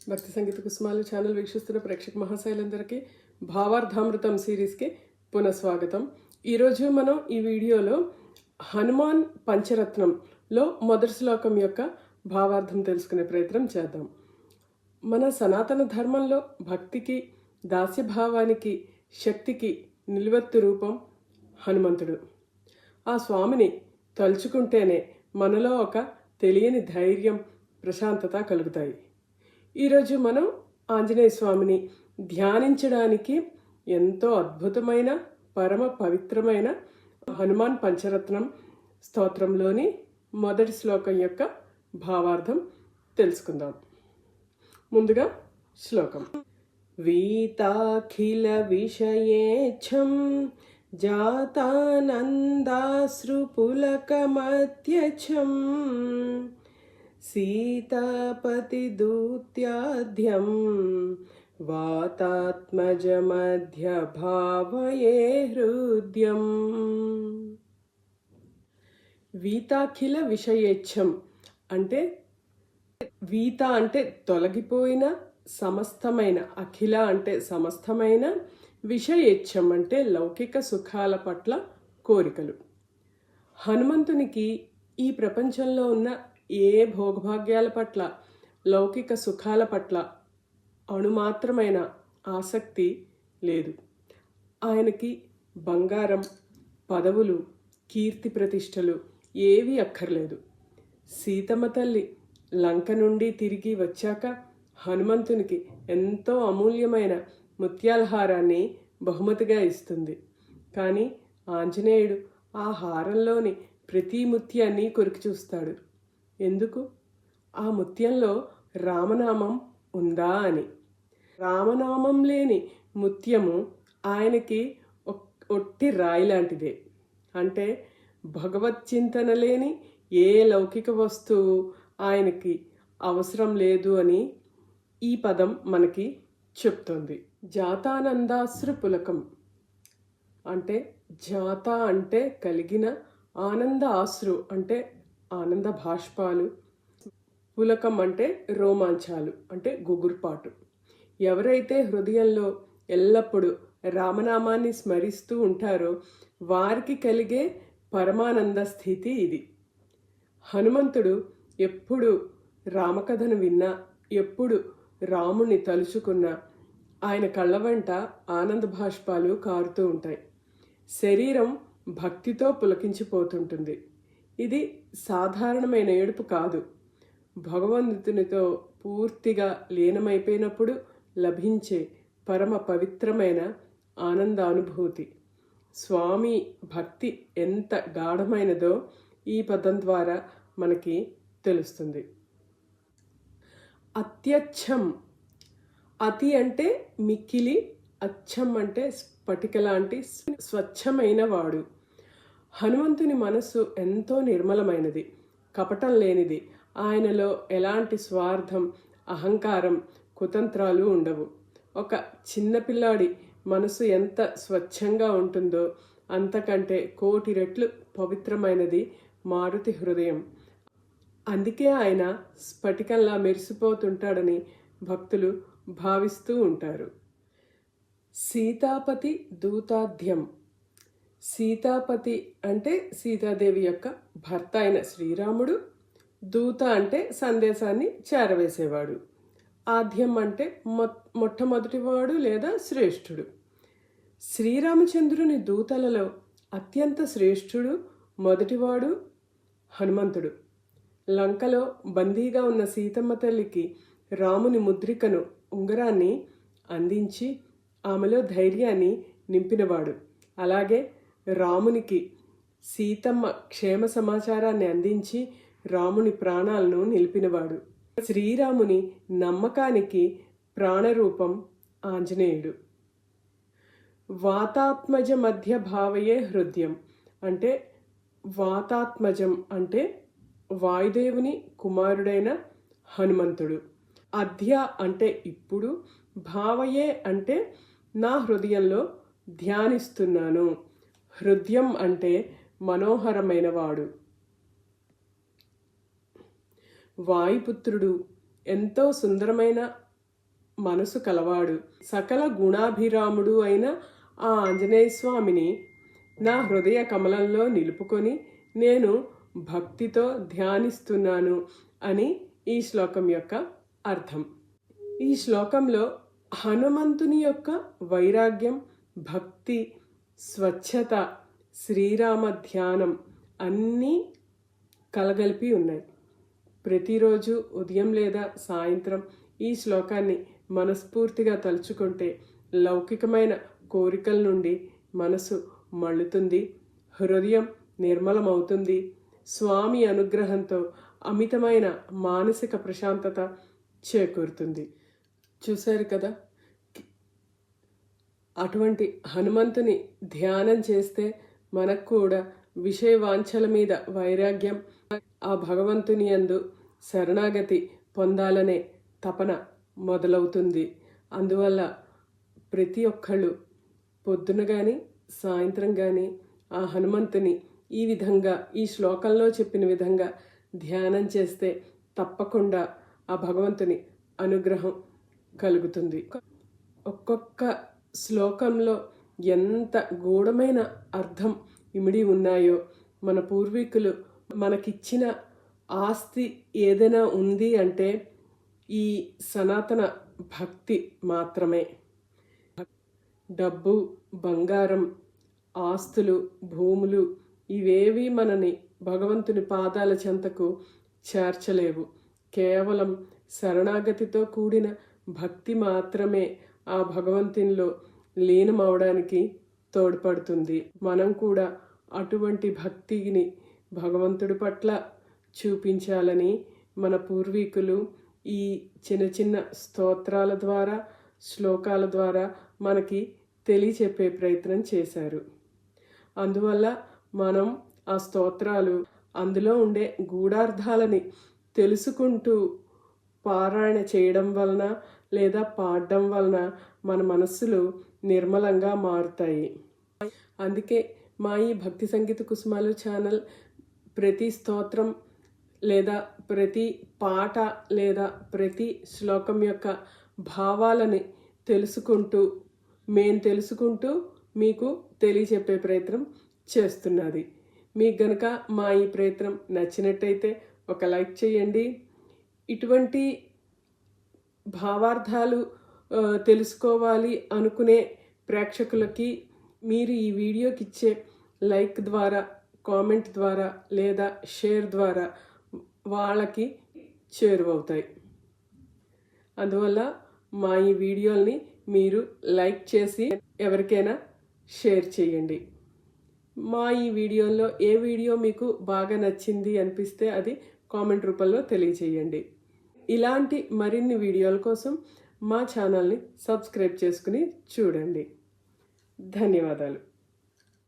భక్తి సంగీత కుసుమాలు ఛానల్ వీక్షిస్తున్న ప్రేక్షక మహాశైలందరికీ భావార్థామృతం సిరీస్కి పునఃస్వాగతం. ఈరోజు మనం ఈ వీడియోలో హనుమాన్ పంచరత్నంలో మొదటి శ్లోకం యొక్క భావార్థం తెలుసుకునే ప్రయత్నం చేద్దాం. మన సనాతన ధర్మంలో భక్తికి, దాస్యభావానికి, శక్తికి నిలువెత్తు రూపం హనుమంతుడు. ఆ స్వామిని తలుచుకుంటేనే మనలో ఒక తెలియని ధైర్యం, ప్రశాంతత కలుగుతాయి. ఈరోజు మనం ఆంజనేయ స్వామిని ధ్యానించడానికి ఎంతో అద్భుతమైన, పరమ పవిత్రమైన హనుమాన్ పంచరత్నం స్తోత్రంలోని మొదటి శ్లోకం యొక్క భావార్థం తెలుసుకుందాం. ముందుగా శ్లోకం. వీతాఖిల విషయేచ్ఛం జాతానందాశ్రుపులకమత్యఛం సీతాపతిదూత్యాద్యం వాతాత్మజమధ్య భావయే హృద్యం. వీతాఖిల విషయేచ్ఛం అంటే వీత అంటే తొలగిపోయిన, సమస్తమైన, అఖిల అంటే సమస్తమైన, విషయేచ్ఛం అంటే లౌకిక సుఖాల పట్ల కోరికలు. హనుమంతునికి ఈ ప్రపంచంలో ఉన్న ఏ భోగభాగ్యాల పట్ల, లౌకిక సుఖాల పట్ల అణుమాత్రమైన ఆసక్తి లేదు. ఆయనకి బంగారం, పదవులు, కీర్తి ప్రతిష్టలు ఏవీ అక్కర్లేదు. సీతమ్మ తల్లి లంక నుండి తిరిగి వచ్చాక హనుమంతునికి ఎంతో అమూల్యమైన ముత్యాల హారాన్ని బహుమతిగా ఇస్తుంది. కానీ ఆంజనేయుడు ఆ హారంలోని ప్రతి ముత్యాన్ని కొరికి చూస్తాడు. ఎందుకు? ఆ ముత్యంలో రామనామం ఉందా అని. రామనామం లేని ముత్యము ఆయనకి ఒట్టి రాయి లాంటిదే. అంటే భగవత్ చింతన లేని ఏ లౌకిక వస్తువు ఆయనకి అవసరం లేదు అని ఈ పదం మనకి చెప్తుంది. జాతానందాశ్రు పులకం అంటే జాత అంటే కలిగిన, ఆనంద ఆశ్రు అంటే ఆనంద భాష్పాలు, పులకం అంటే రోమాంచాలు అంటే గుగుర్పాటు. ఎవరైతే హృదయంలో ఎల్లప్పుడూ రామనామాన్ని స్మరిస్తూ ఉంటారో వారికి కలిగే పరమానంద స్థితి ఇది. హనుమంతుడు ఎప్పుడు రామకథను విన్నా, ఎప్పుడు రాముని తలుచుకున్నా ఆయన కళ్ళ వెంట ఆనంద భాష్పాలు కారుతూ ఉంటాయి. శరీరం భక్తితో పులకించిపోతుంటుంది. ఇది సాధారణమైన ఏడుపు కాదు. భగవంతునితో పూర్తిగా లీనమైపోయినప్పుడు లభించే పరమ పవిత్రమైన ఆనందానుభూతి. స్వామి భక్తి ఎంత గాఢమైనదో ఈ పదం ద్వారా మనకి తెలుస్తుంది. అత్యచ్చం, అతి అంటే మిక్కిలి, అచ్చం అంటే స్ఫటిక లాంటి స్వచ్ఛమైన వాడు. హనుమంతుని మనస్సు ఎంతో నిర్మలమైనది, కపటం లేనిది. ఆయనలో ఎలాంటి స్వార్థం, అహంకారం, కుతంత్రాలు ఉండవు. ఒక చిన్నపిల్లాడి మనసు ఎంత స్వచ్ఛంగా ఉంటుందో అంతకంటే కోటి రెట్లు పవిత్రమైనది మారుతి హృదయం. అందుకే ఆయన స్ఫటికంలా మెరిసిపోతుంటాడని భక్తులు భావిస్తూ ఉంటారు. సీతాపతి దూతాధ్యం. సీతాపతి అంటే సీతాదేవి యొక్క భర్త అయిన శ్రీరాముడు. దూత అంటే సందేశాన్ని చేరవేసేవాడు. ఆద్యం అంటే మొట్టమొదటివాడు లేదా శ్రేష్ఠుడు. శ్రీరామచంద్రుని దూతలలో అత్యంత శ్రేష్ఠుడు, మొదటివాడు హనుమంతుడు. లంకలో బందీగా ఉన్న సీతమ్మ తల్లికి రాముని ముద్రికను, ఉంగరాన్ని అందించి ఆమెలో ధైర్యాన్ని నింపినవాడు. అలాగే రామునికి సీతమ్మ క్షేమ సమాచారాన్ని అందించి రాముని ప్రాణాలను నిలిపినవాడు. శ్రీరాముని నమ్మకానికి ప్రాణరూపం ఆంజనేయుడు. వాతాత్మజ మధ్య భావయే హృదయం అంటే వాతాత్మజం అంటే వాయుదేవుని కుమారుడైన హనుమంతుడు. అధ్య అంటే ఇప్పుడు, భావయే అంటే నా హృదయంలో ధ్యానిస్తున్నాను. హృదయం అంటే మనోహరమైన వాడు. వాయుపుత్రుడు ఎంతో సుందరమైన మనసు కలవాడు, సకల గుణాభిరాముడు అయిన ఆ ఆంజనేయ స్వామిని నా హృదయ కమలంలో నిలుపుకొని నేను భక్తితో ధ్యానిస్తున్నాను అని ఈ శ్లోకం యొక్క అర్థం. ఈ శ్లోకంలో హనుమంతుని యొక్క వైరాగ్యం, భక్తి, స్వచ్ఛత, శ్రీరామ ధ్యానం అన్నీ కలగలిపి ఉన్నాయి. ప్రతిరోజు ఉదయం లేదా సాయంత్రం ఈ శ్లోకాన్ని మనస్ఫూర్తిగా తలుచుకుంటే లౌకికమైన కోరికల నుండి మనసు మళ్ళుతుంది, హృదయం నిర్మలమవుతుంది, స్వామి అనుగ్రహంతో అమితమైన మానసిక ప్రశాంతత చేకూరుతుంది. చూశారు కదా, అటువంటి హనుమంతుని ధ్యానం చేస్తే మనకు కూడా విషయ వాంఛల మీద వైరాగ్యం, ఆ భగవంతుని యందు శరణాగతి పొందాలనే తపన మొదలవుతుంది. అందువల్ల ప్రతి ఒక్కళ్ళు పొద్దున కానీ సాయంత్రం కానీ ఆ హనుమంతుని ఈ విధంగా ఈ శ్లోకంలో చెప్పిన విధంగా ధ్యానం చేస్తే తప్పకుండా ఆ భగవంతుని అనుగ్రహం కలుగుతుంది. ఒక్కొక్క శ్లోకంలో ఎంత గూఢమైన అర్థం ఇమిడి ఉన్నాయో, మన పూర్వీకులు మనకిచ్చిన ఆస్తి ఏదైనా ఉంది అంటే ఈ సనాతన భక్తి మాత్రమే. డబ్బు, బంగారం, ఆస్తులు, భూములు ఇవేవి మనని భగవంతుని పాదాల చెంతకు చేర్చలేవు. కేవలం శరణాగతితో కూడిన భక్తి మాత్రమే ఆ భగవంతునిలో లీనమవడానికి తోడ్పడుతుంది. మనం కూడా అటువంటి భక్తిని భగవంతుడి పట్ల చూపించాలని మన పూర్వీకులు ఈ చిన్న చిన్న స్తోత్రాల ద్వారా, శ్లోకాల ద్వారా మనకి తెలియచెప్పే ప్రయత్నం చేశారు. అందువల్ల మనం ఆ స్తోత్రాలు, అందులో ఉండే గూఢార్థాలని తెలుసుకుంటూ పారాయణ చేయడం వలన లేదా పాడడం వలన మన మనస్సులు నిర్మలంగా మారుతాయి. అందుకే మా ఈ భక్తి సంగీత కుసుమాలు ఛానల్ ప్రతి స్తోత్రం లేదా ప్రతి పాట లేదా ప్రతి శ్లోకం యొక్క భావాలని తెలుసుకుంటూ మీకు తెలియచెప్పే ప్రయత్నం చేస్తున్నది. మీకు గనక మా ఈ ప్రయత్నం నచ్చినట్టయితే ఒక లైక్ చేయండి. ఇటువంటి భావార్థాలు తెలుసుకోవాలి అనుకునే ప్రేక్షకులకి మీరు ఈ వీడియోకి ఇచ్చే లైక్ ద్వారా, కామెంట్ ద్వారా లేదా షేర్ ద్వారా వాళ్ళకి చేరువవుతాయి. అందువల్ల మా ఈ వీడియోల్ని మీరు లైక్ చేసి ఎవరికైనా షేర్ చేయండి. మా ఈ వీడియోలో ఏ వీడియో మీకు బాగా నచ్చింది అనిపిస్తే అది కామెంట్ రూపంలో తెలియచేయండి. ఇలాంటి మరిన్ని వీడియోల కోసం మా ఛానల్ని సబ్స్క్రైబ్ చేసుకుని చూడండి. ధన్యవాదాలు.